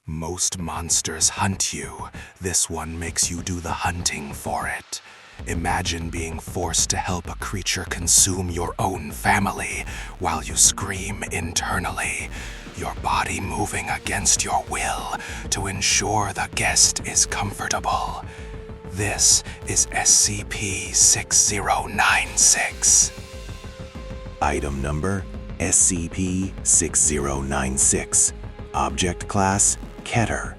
Most monsters hunt you. This one makes you do the hunting for it. Imagine being forced to help a creature consume your own family while you scream internally, your body moving against your will to ensure the guest is comfortable. This is SCP-6096. Item number SCP-6096. Object class Keter.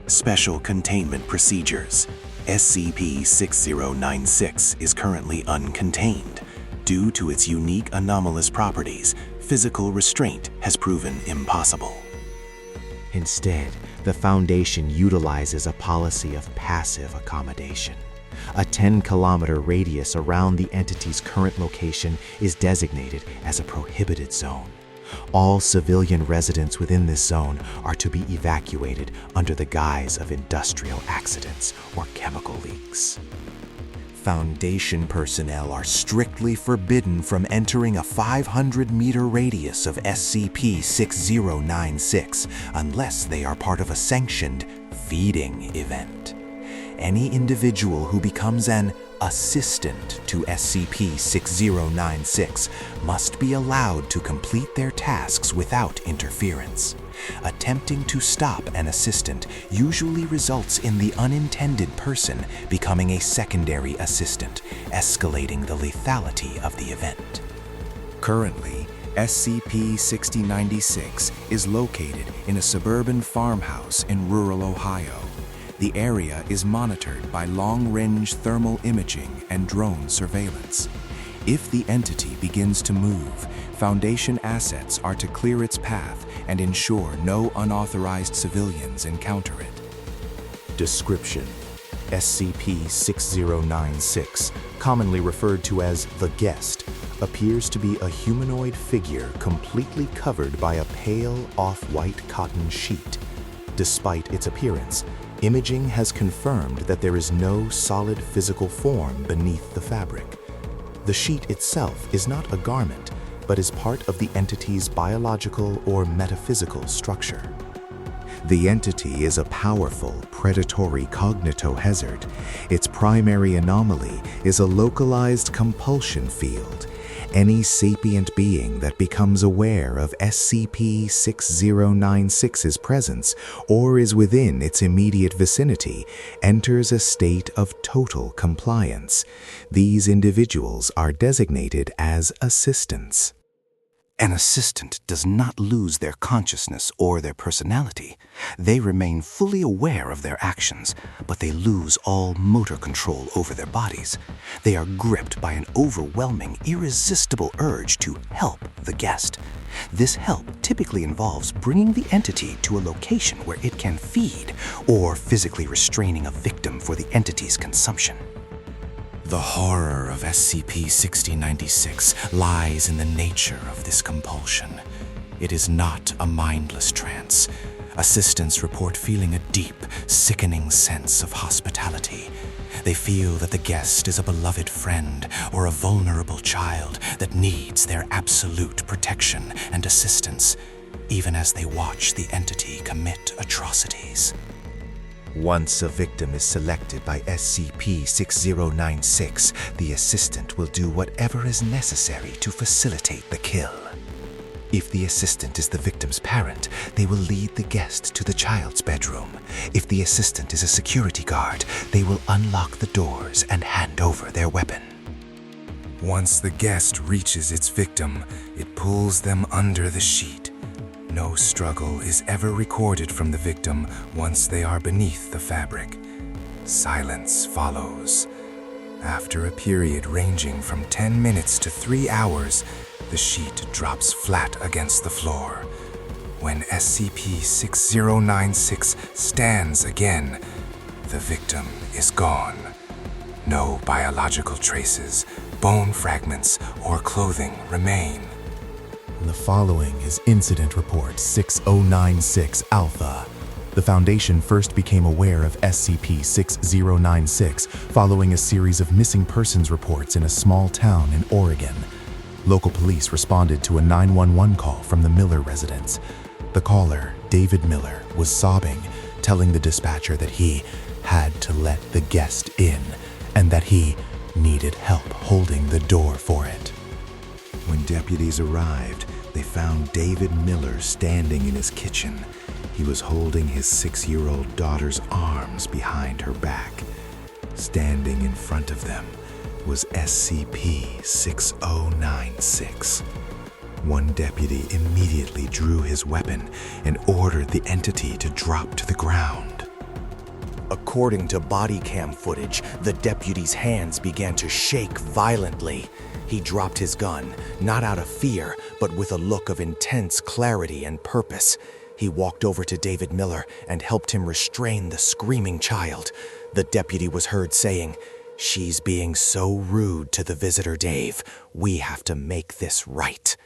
Special containment procedures. SCP-6096 is currently uncontained. Due to its unique anomalous properties, physical restraint has proven impossible. Instead, the Foundation utilizes a policy of passive accommodation. A 10-kilometer radius around the entity's current location is designated as a prohibited zone. All civilian residents within this zone are to be evacuated under the guise of industrial accidents or chemical leaks. Foundation personnel are strictly forbidden from entering a 500-meter radius of SCP-6096 unless they are part of a sanctioned feeding event. Any individual who becomes an assistant to SCP-6096 must be allowed to complete their tasks without interference. Attempting to stop an assistant usually results in the unintended person becoming a secondary assistant, escalating the lethality of the event. Currently, SCP-6096 is located in a suburban farmhouse in rural Ohio. The area is monitored by long-range thermal imaging and drone surveillance. If the entity begins to move, Foundation assets are to clear its path and ensure no unauthorized civilians encounter it. Description: SCP-6096, commonly referred to as the Guest, appears to be a humanoid figure completely covered by a pale off-white cotton sheet. Despite its appearance, imaging has confirmed that there is no solid physical form beneath the fabric. The sheet itself is not a garment, but is part of the entity's biological or metaphysical structure. The entity is a powerful, predatory cognitohazard. Its primary anomaly is a localized compulsion field. Any sapient being that becomes aware of SCP-6096's presence or is within its immediate vicinity enters a state of total compliance. These individuals are designated as assistants. An assistant does not lose their consciousness or their personality. They remain fully aware of their actions, but they lose all motor control over their bodies. They are gripped by an overwhelming, irresistible urge to help the guest. This help typically involves bringing the entity to a location where it can feed, or physically restraining a victim for the entity's consumption. The horror of SCP-6096 lies in the nature of this compulsion. It is not a mindless trance. Assistants report feeling a deep, sickening sense of hospitality. They feel that the guest is a beloved friend or a vulnerable child that needs their absolute protection and assistance, even as they watch the entity commit atrocities. Once a victim is selected by SCP-6096, the assistant will do whatever is necessary to facilitate the kill. If the assistant is the victim's parent, they will lead the guest to the child's bedroom. If the assistant is a security guard, they will unlock the doors and hand over their weapon. Once the guest reaches its victim, it pulls them under the sheet. No struggle is ever recorded from the victim once they are beneath the fabric. Silence follows. After a period ranging from 10 minutes to 3 hours, the sheet drops flat against the floor. When SCP-6096 stands again, the victim is gone. No biological traces, bone fragments, or clothing remain. The following is Incident Report 6096 Alpha. The Foundation first became aware of SCP-6096 following a series of missing persons reports in a small town in Oregon. Local police responded to a 911 call from the Miller residence. The caller, David Miller, was sobbing telling the dispatcher that he had to let the guest in and that he needed help holding the door for it. When deputies arrived, they found David Miller standing in his kitchen. He was holding his 6-year-old daughter's arms behind her back. Standing in front of them was SCP-6096. One deputy immediately drew his weapon and ordered the entity to drop to the ground. According to body cam footage, the deputy's hands began to shake violently. He dropped his gun, not out of fear, but with a look of intense clarity and purpose. He walked over to David Miller and helped him restrain the screaming child. The deputy was heard saying, "She's being so rude to the visitor, Dave. We have to make this right."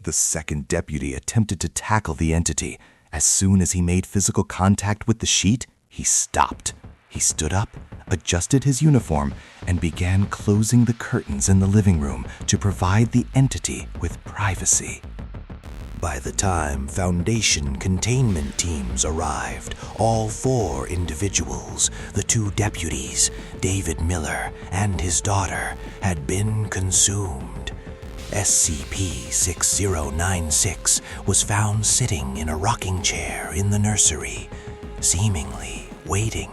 The second deputy attempted to tackle the entity. As soon as he made physical contact with the sheet, he stopped. He stood up, adjusted his uniform, and began closing the curtains in the living room to provide the entity with privacy. By the time Foundation containment teams arrived, all 4 individuals, the 2 deputies, David Miller and his daughter, had been consumed. SCP-6096 was found sitting in a rocking chair in the nursery, seemingly waiting.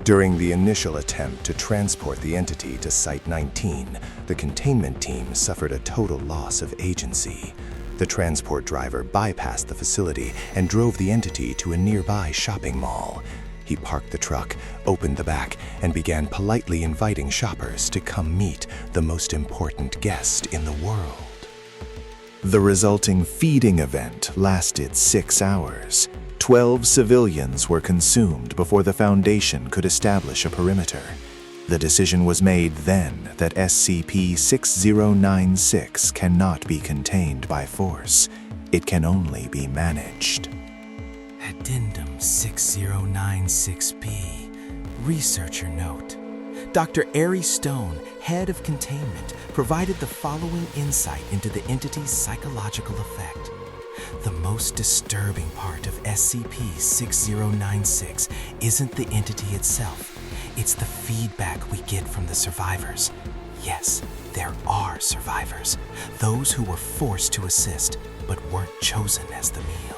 During the initial attempt to transport the entity to Site-19, the containment team suffered a total loss of agency. The transport driver bypassed the facility and drove the entity to a nearby shopping mall. He parked the truck, opened the back, and began politely inviting shoppers to come meet the most important guest in the world. The resulting feeding event lasted 6 hours. 12 civilians were consumed before the Foundation could establish a perimeter. The decision was made then that SCP-6096 cannot be contained by force. It can only be managed. Addendum 6096-P. Researcher note. Dr. Ari Stone, head of containment, provided the following insight into the entity's psychological effect. The most disturbing part of SCP-6096 isn't the entity itself. It's the feedback we get from the survivors. Yes, there are survivors. Those who were forced to assist, but weren't chosen as the meal.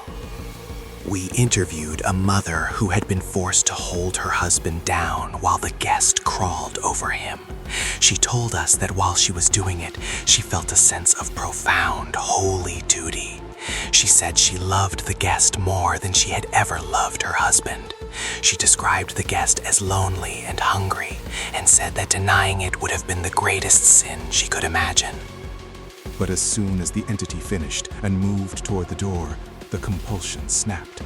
We interviewed a mother who had been forced to hold her husband down while the guest crawled over him. She told us that while she was doing it, she felt a sense of profound, holy duty. She said she loved the guest more than she had ever loved her husband. She described the guest as lonely and hungry, and said that denying it would have been the greatest sin she could imagine. But as soon as the entity finished and moved toward the door, the compulsion snapped.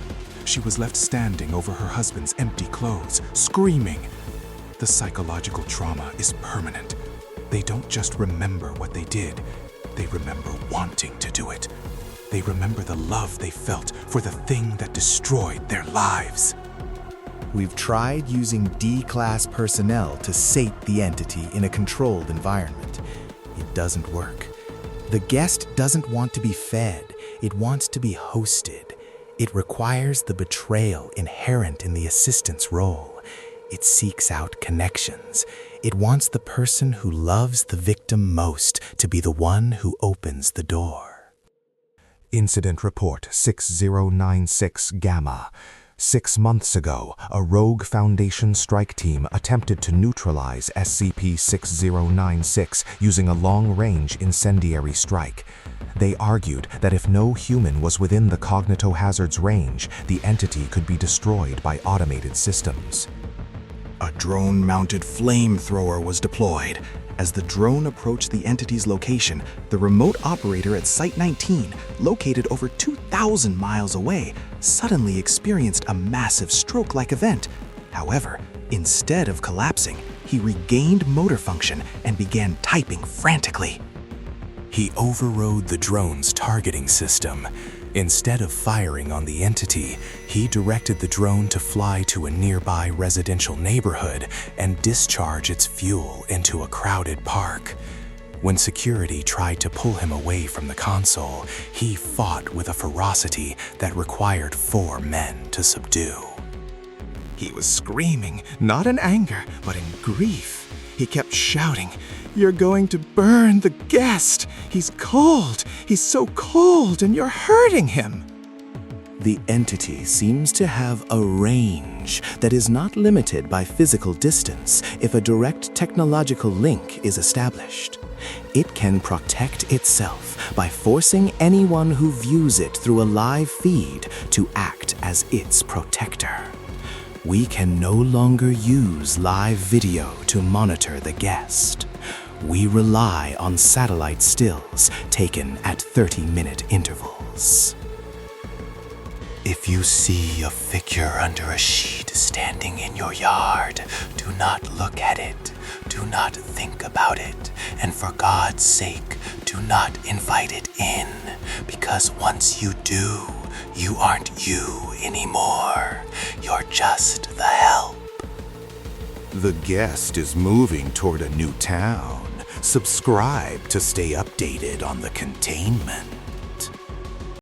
She was left standing over her husband's empty clothes, screaming. The psychological trauma is permanent. They don't just remember what they did, they remember wanting to do it. They remember the love they felt for the thing that destroyed their lives. We've tried using D-class personnel to sate the entity in a controlled environment. It doesn't work. The guest doesn't want to be fed, it wants to be hosted. It requires the betrayal inherent in the assistant's role. It seeks out connections. It wants the person who loves the victim most to be the one who opens the door. Incident Report 6096 Gamma. 6 months ago, a rogue Foundation strike team attempted to neutralize SCP-6096 using a long-range incendiary strike. They argued that if no human was within the cognitohazard's range, the entity could be destroyed by automated systems. A drone-mounted flamethrower was deployed. As the drone approached the entity's location, the remote operator at Site-19, located over 2,000 miles away, suddenly experienced a massive stroke-like event. However, instead of collapsing, he regained motor function and began typing frantically. He overrode the drone's targeting system. Instead of firing on the entity, he directed the drone to fly to a nearby residential neighborhood and discharge its fuel into a crowded park. When security tried to pull him away from the console, he fought with a ferocity that required 4 men to subdue. He was screaming, not in anger, but in grief. He kept shouting, "You're going to burn the guest! He's cold! He's so cold, and you're hurting him!" The entity seems to have a range that is not limited by physical distance if a direct technological link is established. It can protect itself by forcing anyone who views it through a live feed to act as its protector. We can no longer use live video to monitor the guest. We rely on satellite stills taken at 30-minute intervals. If you see a figure under a sheet standing in your yard, do not look at it, do not think about it, and for God's sake, do not invite it in, because once you do, you aren't you anymore. You're just the help. The guest is moving toward a new town. Subscribe to stay updated on the containment.